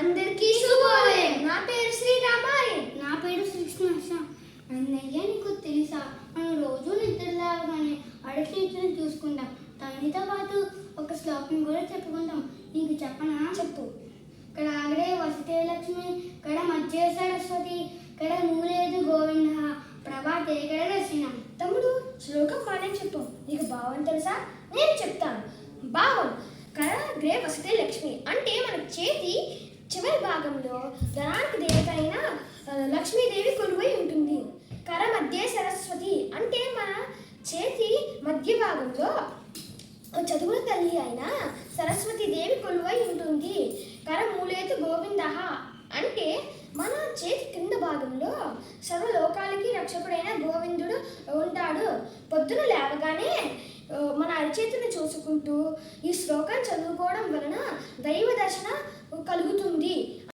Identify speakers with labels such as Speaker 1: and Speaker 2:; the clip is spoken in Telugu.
Speaker 1: అందరికీ శుభోదయం. నా పేరు శ్రీరామారి.
Speaker 2: నా పేరు శ్రీకృష్ణ. అన్నయ్య, నీకు తెలుసా, మనం రోజు నిద్రలాగానే అడిగిని చూసుకుంటాం. దానితో పాటు ఒక శ్లోకం కూడా చెప్పుకుంటాం. నీకు చెప్పనా?
Speaker 1: చెప్పు.
Speaker 2: ఇక్కడ ఆగడే వసతే లక్ష్మి, ఇక్కడ మధ్య సరస్వతి, ఇక్కడ మూలేదు గోవింద, ప్రభాతే ఇక్కడ దర్శనం.
Speaker 1: తమ్ముడు, శ్లోకం మానే చెప్పు. నీకు భావం తెలుసా? నేను చెప్తాను. భావం: కరాగ్రే వసతే లక్ష్మి అంటే మన చేతి చివరి భాగంలో ధనానికి దేవత అయిన లక్ష్మీదేవి కొలువై ఉంటుంది. కర మధ్య సరస్వతి అంటే మన చేతి మధ్య భాగంలో చదువుల తల్లి అయిన సరస్వతి దేవి కొలువై ఉంటుంది. కర మూలేతు గోవింద అంటే మన చేతి కింద భాగంలో సర్వలోకాలకి రక్షకుడైన గోవిందుడు ఉంటాడు. పొద్దున లేవగానే మన అరిచేతిని చూసుకుంటూ ఈ శ్లోకం చదువుకోవడం వలన దైవ దర్శన కలుగుతుంది.